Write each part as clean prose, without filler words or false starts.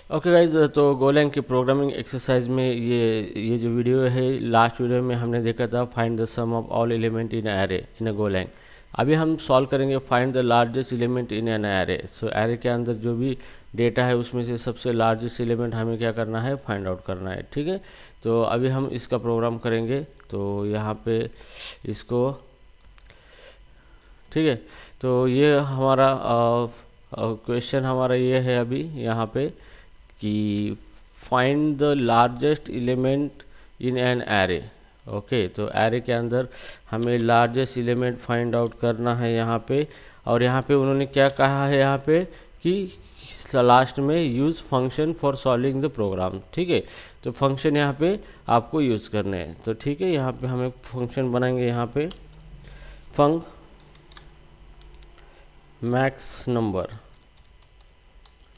Okay guys, तो Golang की programming exercise में ये जो वीडियो है, लास्ट वीडियो में हमने देखा था find the sum of all element in array in a golang. अभी हम सॉल्व करेंगे find the largest element in an array. So array के अंदर जो भी डेटा है उसमें से सबसे लार्जेस्ट एलिमेंट हमें क्या करना है, फाइंड आउट करना है। ठीक है, तो अभी हम इसका प्रोग्राम करेंगे। तो यहाँ पे इसको, ठीक है, तो ये हमारा क्वेश्चन हमारा ये है अभी यहाँ पे कि find the largest element in an array. Okay, तो एरे के अंदर हमें लार्जेस्ट एलिमेंट फाइंड आउट करना है यहाँ पे। और यहाँ पे उन्होंने क्या कहा है यहाँ पे कि लास्ट में use function for solving the program. ठीक है, तो फंक्शन यहाँ पे आपको यूज़ करने हैं। तो ठीक है, यहाँ पे हम एक फंक्शन बनाएंगे यहाँ पे फंक मैक्स नंबर।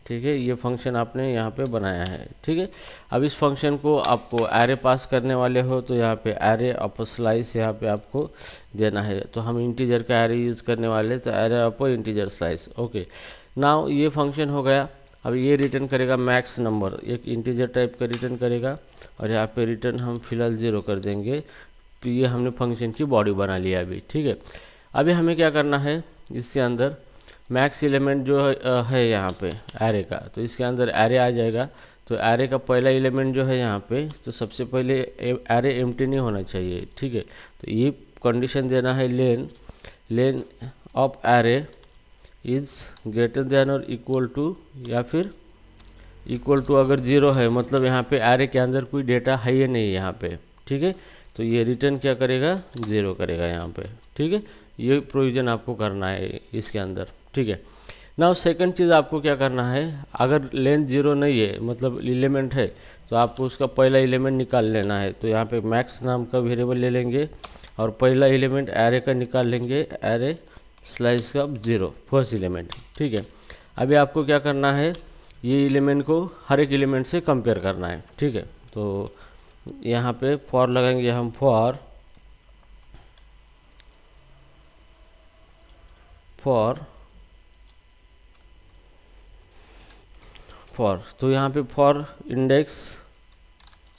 ठीक है, ये फंक्शन आपने यहाँ पे बनाया है। ठीक है, अब इस फंक्शन को आपको एरे पास करने वाले हो तो यहाँ पे एरे ऑफ स्लाइस यहाँ पे आपको देना है। तो हम इंटीजर का एरे यूज़ करने वाले, तो array of integer slice. Okay, now ये फंक्शन हो गया। अब ये रिटर्न करेगा मैक्स नंबर, एक इंटीजर टाइप का रिटर्न करेगा। और यहाँ पे रिटर्न हम फिलहाल 0 कर देंगे। तो ये हमने फंक्शन की बॉडी बना लिया अभी। ठीक है, अभी हमें क्या करना है, इसके अंदर मैक्स एलिमेंट जो है यहाँ पे एरे का, तो इसके अंदर एरे आ जाएगा। तो एरे का पहला एलिमेंट जो है यहाँ पे, तो सबसे पहले एरे एम्प्टी नहीं होना चाहिए। ठीक है, तो ये कंडीशन देना है len of array is greater than और इक्वल टू, या फिर इक्वल टू अगर 0 है, मतलब यहाँ पे एरे के अंदर कोई डेटा है ही नहीं यहाँ पे। ठीक है, तो ये रिटर्न क्या करेगा, 0 करेगा यहाँ पे। ठीक है, ये प्रोविज़न आपको करना है इसके अंदर। ठीक है, नाउ सेकंड चीज़ आपको क्या करना है, अगर लेंथ 0 नहीं है, मतलब एलिमेंट है, तो आपको उसका पहला एलिमेंट निकाल लेना है। तो यहाँ पे मैक्स नाम का वेरिएबल ले लेंगे और पहला एलिमेंट एरे का निकाल लेंगे, एरे स्लाइस का 0, फर्स्ट एलिमेंट। ठीक है, अभी आपको क्या करना है, ये एलिमेंट को हर एक एलिमेंट से कंपेयर करना है। ठीक है, तो यहाँ पे फॉर लगाएंगे हम, फॉर तो यहाँ पे फॉर इंडेक्स,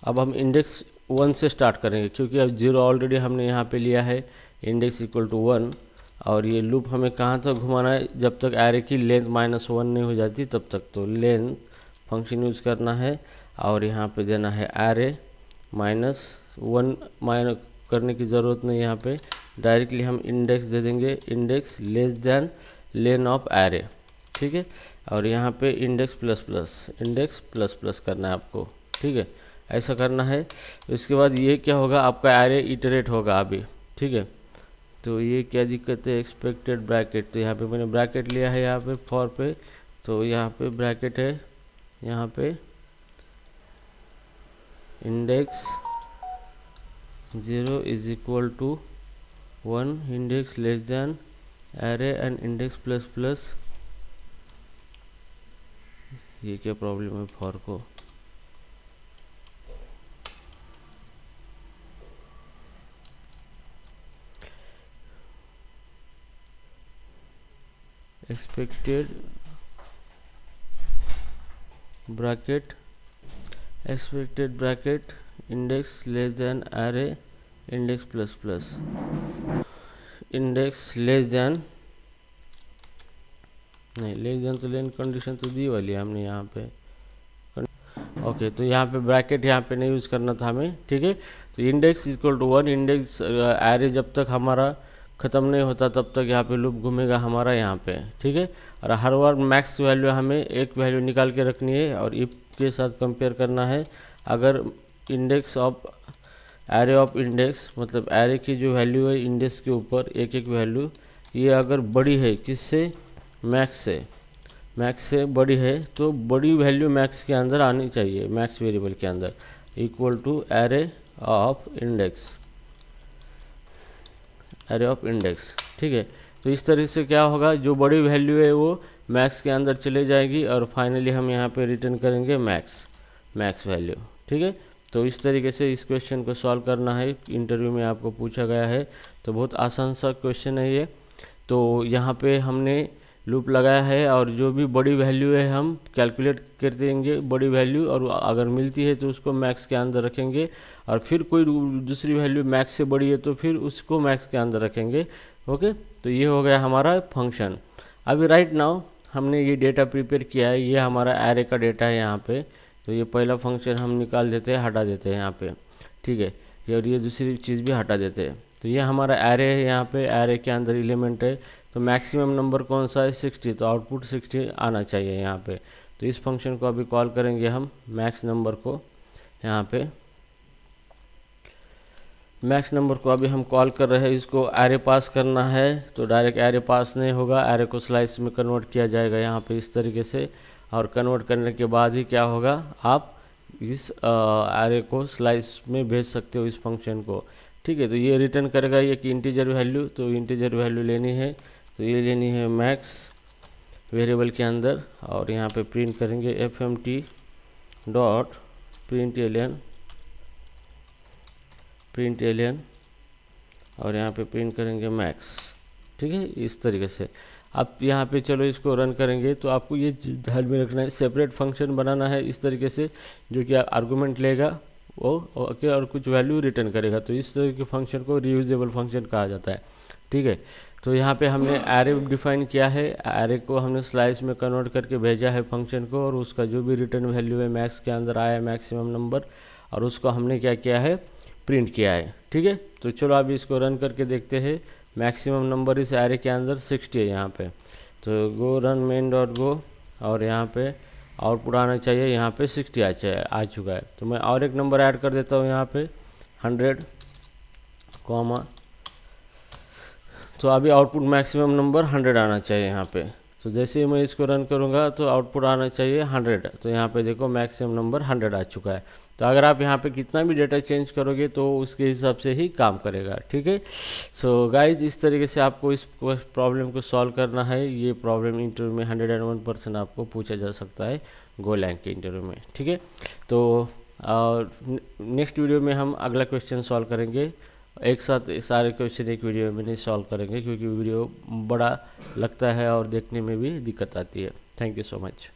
अब हम इंडेक्स 1 से स्टार्ट करेंगे क्योंकि अब 0 ऑलरेडी हमने यहाँ पे लिया है, इंडेक्स इक्वल टू 1। और ये लूप हमें कहाँ तक घुमाना है, जब तक एरे की लेंथ -1 नहीं हो जाती तब तक। तो लेंथ फंक्शन यूज़ करना है और यहाँ पे देना है एरे -1, माइनस करने की ज़रूरत नहीं, यहाँ पे डायरेक्टली हम इंडेक्स दे देंगे, index less then lane of array. ठीक है, और यहाँ पे इंडेक्स प्लस प्लस करना है आपको। ठीक है, ऐसा करना है। इसके बाद ये क्या होगा, आपका एरे इटरेट होगा अभी। ठीक है, तो ये क्या दिक्कत है, एक्सपेक्टेड ब्रैकेट, तो यहाँ पे मैंने ब्रैकेट लिया है यहाँ पे फॉर पे, तो यहाँ पे ब्रैकेट है, यहाँ पे index 0 is equal to 1, index less than array and index plus plus. ये क्या प्रॉब्लम है फॉर को, expected bracket index less than array index plus plus, index less than, नहीं लेस देन तो लेन कंडीशन तो दी वाली है हमने यहाँ पे। ओके, तो यहाँ पे ब्रैकेट यहाँ पे नहीं यूज़ करना था हमें। ठीक है, तो index equal to 1, index array जब तक हमारा ख़त्म नहीं होता तब तक यहाँ पे लूप घूमेगा हमारा यहाँ पे। ठीक है, और हर बार मैक्स वैल्यू हमें एक वैल्यू निकाल के रखनी है और इफ के साथ कंपेयर करना है। अगर index of array of index, मतलब एरे की जो वैल्यू है इंडेक्स के ऊपर एक एक वैल्यू, ये अगर बड़ी है किससे, मैक्स से बड़ी है, तो बड़ी वैल्यू मैक्स के अंदर आनी चाहिए, मैक्स वेरिएबल के अंदर, equal to array of index. ठीक है, तो इस तरह से क्या होगा, जो बड़ी वैल्यू है वो मैक्स के अंदर चले जाएगी और फाइनली हम यहाँ पे रिटर्न करेंगे मैक्स वैल्यू। ठीक है, तो इस तरीके से इस क्वेश्चन को सॉल्व करना है, इंटरव्यू में आपको पूछा गया है। तो बहुत आसान सा क्वेश्चन है ये। तो यहाँ पे हमने लूप लगाया है और जो भी बड़ी वैल्यू है हम कैलकुलेट कर देंगे बड़ी वैल्यू, और अगर मिलती है तो उसको मैक्स के अंदर रखेंगे, और फिर कोई दूसरी वैल्यू मैक्स से बड़ी है तो फिर उसको मैक्स के अंदर रखेंगे। ओके, तो ये हो गया हमारा फंक्शन। अभी राइट नाउ हमने ये डेटा प्रिपेयर किया है, ये हमारा एरे का डेटा है यहाँ पे। तो ये पहला फंक्शन हम निकाल देते हैं, हटा देते हैं यहाँ पे, ठीक है। और ये दूसरी चीज़ भी हटा देते हैं। तो ये हमारा एरे है, यहाँ पे एरे के अंदर एलिमेंट है। तो मैक्सिमम नंबर कौन सा है, 60, तो आउटपुट 60 आना चाहिए यहाँ पे। तो इस फंक्शन को अभी कॉल करेंगे हम, मैक्स नंबर को यहाँ पे, मैक्स नंबर को अभी हम कॉल कर रहे हैं। इसको एरे पास करना है, तो डायरेक्ट एरे पास नहीं होगा, एरे को स्लाइस में कन्वर्ट किया जाएगा यहाँ पे इस तरीके से। और कन्वर्ट करने के बाद ही क्या होगा, आप इस एरे को स्लाइस में भेज सकते हो इस फंक्शन को, ठीक है। तो ये रिटर्न करेगा ये कि इंटीजर वैल्यू, तो इंटीजर वैल्यू लेनी है, तो ये लेनी है मैक्स वेरिएबल के अंदर, और यहाँ पे प्रिंट करेंगे fmt डॉट प्रिंट और यहाँ पे प्रिंट करेंगे मैक्स, ठीक है, इस तरीके से। अब यहाँ पे चलो इसको रन करेंगे, तो आपको ये ध्यान में रखना है, सेपरेट फंक्शन बनाना है इस तरीके से, जो कि आर्गूमेंट लेगा वो ओके और कुछ वैल्यू रिटर्न करेगा। तो इस तरह के फंक्शन को रीयूजेबल फंक्शन कहा जाता है, ठीक है। तो यहाँ पे हमने एरे डिफाइन किया है, एरे को हमने स्लाइस में कन्वर्ट करके भेजा है फंक्शन को, और उसका जो भी रिटर्न वैल्यू है मैक्स के अंदर आया है, मैक्सिमम नंबर, और उसको हमने क्या किया है, प्रिंट किया है, ठीक है। तो चलो अभी इसको रन करके देखते हैं। मैक्सिमम नंबर इस एरे के अंदर 60 है यहाँ पे। तो गो रन मेन डॉट गो, और यहाँ पे आउटपुट आना चाहिए, यहाँ पे 60 आ चुका है। तो मैं और एक नंबर ऐड कर देता हूँ यहाँ पे 100, कॉमा, तो अभी आउटपुट मैक्सिमम नंबर 100 आना चाहिए यहाँ पे। तो जैसे ही मैं इसको रन करूँगा तो आउटपुट आना चाहिए 100। तो यहाँ पे देखो मैक्सिमम नंबर 100 आ चुका है। तो अगर आप यहाँ पे कितना भी डेटा चेंज करोगे तो उसके हिसाब से ही काम करेगा, ठीक है। सो गाइज, इस तरीके से आपको इस प्रॉब्लम को सॉल्व करना है। ये प्रॉब्लम इंटरव्यू में 101% आपको पूछा जा सकता है गोलैंग के इंटरव्यू में, ठीक है। तो नेक्स्ट वीडियो में हम अगला क्वेश्चन सॉल्व करेंगे। एक साथ सारे क्वेश्चन एक वीडियो में नहीं सॉल्व करेंगे, क्योंकि वीडियो बड़ा लगता है और देखने में भी दिक्कत आती है। Thank you so much.